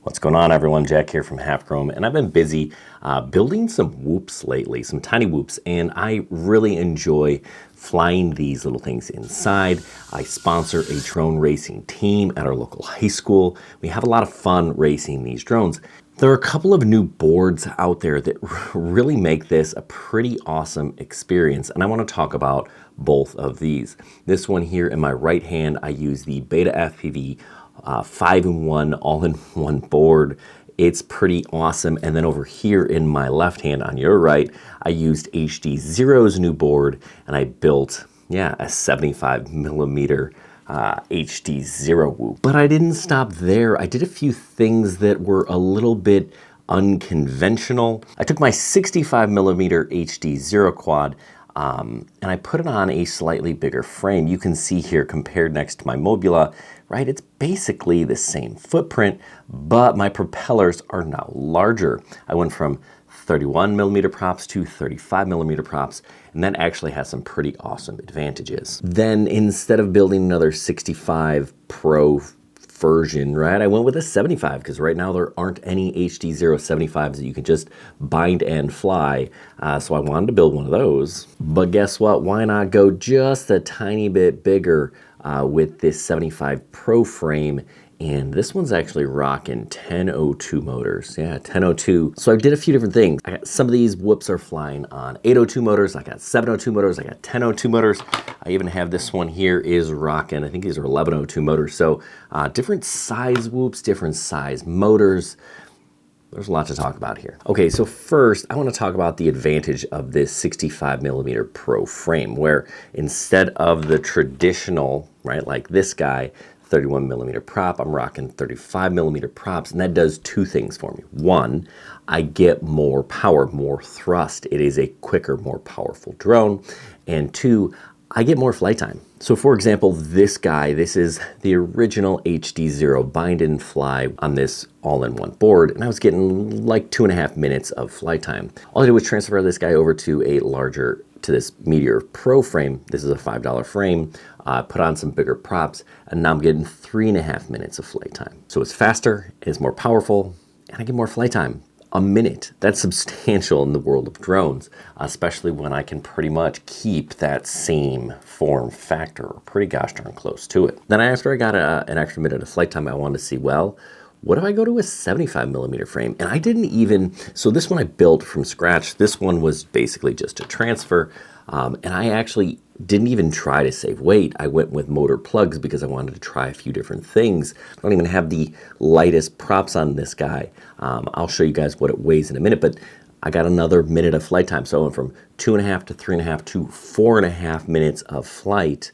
What's going on, everyone? Jack here from Half Chrome, and I've been busy building some whoops lately, some tiny whoops, and I really enjoy flying these little things inside. I sponsor a drone racing team at our local high school. We have a lot of fun racing these drones. There are a couple of new boards out there that really make this a pretty awesome experience, and I want to talk about both of these. This one here in my right hand, I use the BetaFPV 5-in-1 all-in-one board. It's pretty awesome. And then over here in my left hand on your right, I used HD0's new board, and I built, a 75 millimeter HD0 whoop. But I didn't stop there. I did a few things that were a little bit unconventional. I took my 65 millimeter HD0 quad and I put it on a slightly bigger frame. You can see here compared next to my Mobula, right? It's basically the same footprint, but my propellers are now larger. I went from 31 millimeter props to 35 millimeter props, and that actually has some pretty awesome advantages. Then instead of building another 65 Pro version, right, I went with a 75 because right now there aren't any HD0 75s that you can just bind and fly. So I wanted to build one of those. But guess what? Why not go just a tiny bit bigger with this 75 Pro frame? And this one's actually rocking 1002 motors. Yeah, 1002. So I did a few different things. I got some of these whoops are flying on 802 motors. I got 702 motors. I got 1002 motors. I even have this one here is rocking, I think these are 1102 motors. So different size whoops, different size motors. There's a lot to talk about here. Okay, so first I want to talk about the advantage of this 65 millimeter Pro frame, where instead of the traditional, right, like this guy, 31 millimeter prop, I'm rocking 35 millimeter props, and that does two things for me. One, I get more power, more thrust. It is a quicker, more powerful drone. And two, I get more flight time. So for example, this guy, this is the original HD0 bind and fly on this all-in-one board, and I was getting like 2.5 minutes of flight time. All I did was transfer this guy over to this Meteor Pro frame. This is a $5 frame. Put on some bigger props, and now I'm getting 3.5 minutes of flight time. So it's faster, it's more powerful, and I get more flight time. A minute. That's substantial in the world of drones, especially when I can pretty much keep that same form factor, or pretty gosh darn close to it. Then after I got an extra minute of flight time, I wanted to see, well, what if I go to a 75 millimeter frame? And I didn't even, so this one I built from scratch. This one was basically just a transfer. And I actually didn't even try to save weight. I went with motor plugs because I wanted to try a few different things. I don't even have the lightest props on this guy. I'll show you guys what it weighs in a minute, but I got another minute of flight time. So I went from 2.5 to 3.5 to 4.5 minutes of flight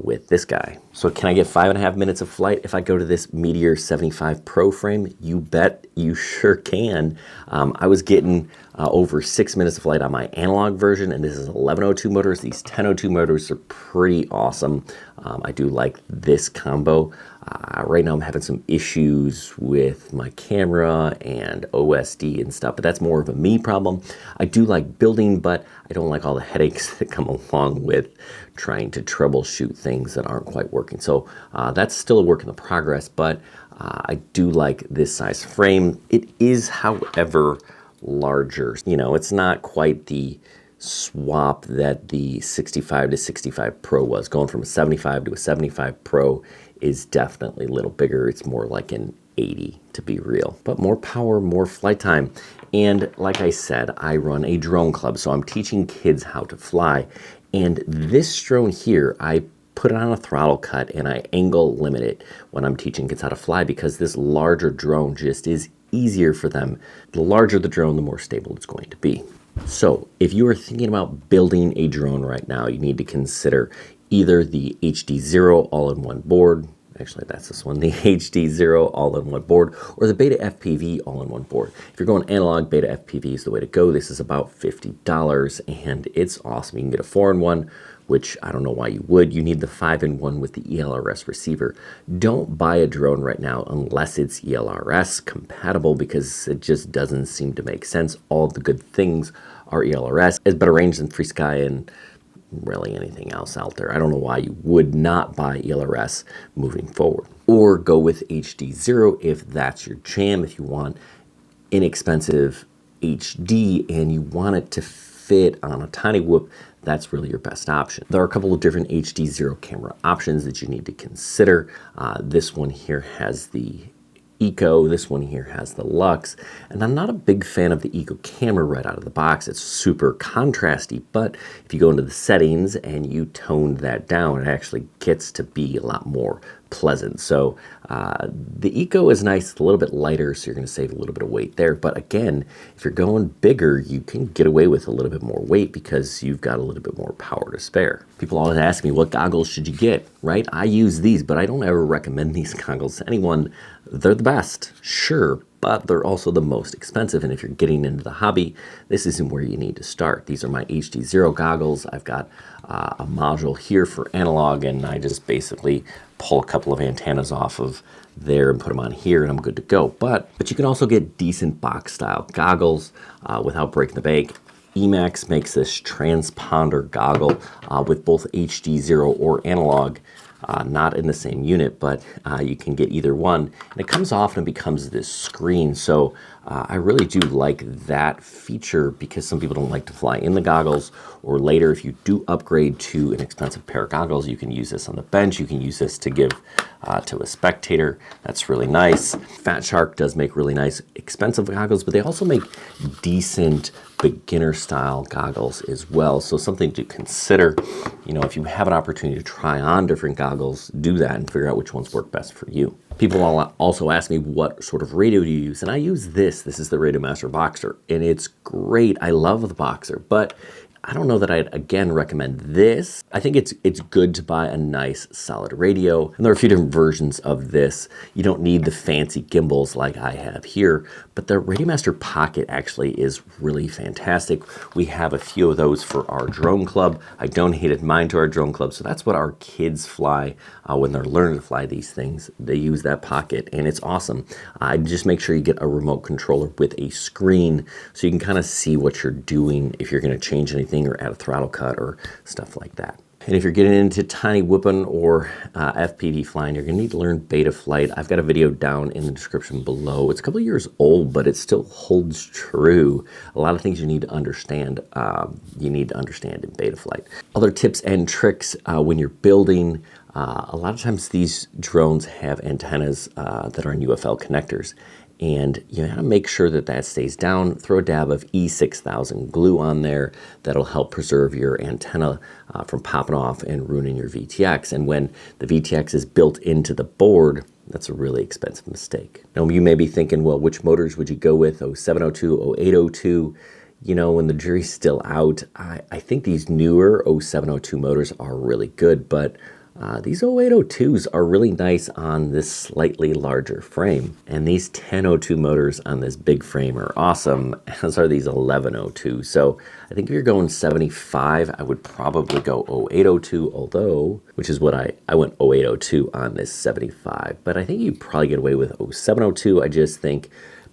with this guy. So can I get 5.5 minutes of flight if I go to this Meteor 75 Pro frame? You bet you sure can. I was getting over 6 minutes of flight on my analog version, and this is 1102 motors. These 1002 motors are pretty awesome. I do like this combo. Right now I'm having some issues with my camera and OSD and stuff, but that's more of a me problem. I do like building, but I don't like all the headaches that come along with trying to troubleshoot things that aren't quite working. So that's still a work in progress, but I do like this size frame. It is, however, larger. You know, it's not quite the swap that the 65 to 65 Pro was. Going from a 75 to a 75 Pro is definitely a little bigger. It's more like an 80 to be real, but more power, more flight time. And like I said, I run a drone club, so I'm teaching kids how to fly. And this drone here, I put it on a throttle cut and I angle limit it when I'm teaching kids how to fly, because this larger drone just is easier for them. The larger the drone, the more stable it's going to be. So if you are thinking about building a drone right now, you need to consider either the HD0 all-in-one board, actually that's this one, the HD0 all-in-one board, or the BetaFPV all-in-one board. If you're going analog, BetaFPV is the way to go. This is about $50 and it's awesome. You can get a 4-in-1, which I don't know why you would. You need the 5-in-1 with the ELRS receiver. Don't buy a drone right now unless it's ELRS compatible, because it just doesn't seem to make sense. All of the good things are ELRS. It's better range than FreeSky and really anything else out there. I don't know why you would not buy ELRS moving forward. Or go with HD0 if that's your jam, if you want inexpensive HD and you want it to fit on a tiny whoop, that's really your best option. There are a couple of different HD0 camera options that you need to consider. This one here has the Eco, this one here has the Lux, and I'm not a big fan of the Eco camera right out of the box. It's super contrasty, but if you go into the settings and you tone that down, it actually gets to be a lot more pleasant. So the Eco is nice, it's a little bit lighter, so you're going to save a little bit of weight there. But again, if you're going bigger, you can get away with a little bit more weight because you've got a little bit more power to spare. People always ask me, what goggles should you get, right? I use these, but I don't ever recommend these goggles to anyone. They're the best, sure, but they're also the most expensive. And if you're getting into the hobby, this isn't where you need to start. These are my HD0 goggles. I've got a module here for analog, and I just basically pull a couple of antennas off of there and put them on here, and I'm good to go. But you can also get decent box style goggles without breaking the bank. Emax makes this transponder goggle with both HD0 or analog. Not in the same unit, but you can get either one. And it comes off and becomes this screen. So I really do like that feature because some people don't like to fly in the goggles, or later if you do upgrade to an expensive pair of goggles, you can use this on the bench. You can use this to give to a spectator. That's really nice. Fat Shark does make really nice expensive goggles, but they also make decent beginner style goggles as well. So something to consider, you know, if you have an opportunity to try on different goggles, do that and figure out which ones work best for you. People also ask me what sort of radio do you use, and I use this. This is the Radio Master Boxer, and it's great. I love the Boxer, but I don't know that I'd, again, recommend this. I think it's good to buy a nice solid radio. And there are a few different versions of this. You don't need the fancy gimbals like I have here, but the Radiomaster Pocket actually is really fantastic. We have a few of those for our drone club. I donated mine to our drone club, so that's what our kids fly when they're learning to fly these things. They use that Pocket, and it's awesome. Just make sure you get a remote controller with a screen so you can kind of see what you're doing if you're going to change anything or add a throttle cut or stuff like that. And if you're getting into tiny whooping or FPV flying, you're gonna need to learn beta flight. I've got a video down in the description below. It's a couple of years old, but it still holds true. A lot of things you need to understand, in beta flight. Other tips and tricks when you're building, a lot of times these drones have antennas that are in UFL connectors. And you gotta make sure that that stays down. Throw a dab of E6000 glue on there. That'll help preserve your antenna from popping off and ruining your VTX. And when the VTX is built into the board, that's a really expensive mistake. Now you may be thinking, well, which motors would you go with? 0702, 0802? You know, when the jury's still out, I think these newer 0702 motors are really good, but these 0802s are really nice on this slightly larger frame. And these 1002 motors on this big frame are awesome, as are these 1102. So I think if you're going 75, I would probably go 0802, although, which is what I went 0802 on this 75. But I think you probably get away with 0702. I just think,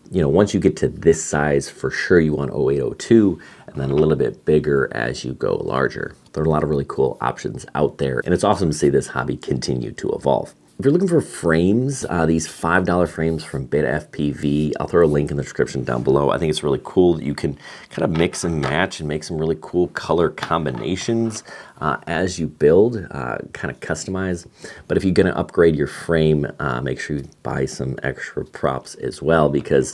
you know, once you get to this size, for sure you want 0802, and then a little bit bigger as you go larger. There are a lot of really cool options out there, and it's awesome to see this hobby continue to evolve. If you're looking for frames, these $5 frames from BetaFPV, I'll throw a link in the description down below. I think it's really cool that you can kind of mix and match and make some really cool color combinations as you build, kind of customize. But if you're going to upgrade your frame, make sure you buy some extra props as well, because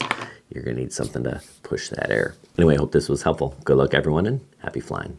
you're going to need something to push that air. Anyway, I hope this was helpful. Good luck, everyone, and happy flying.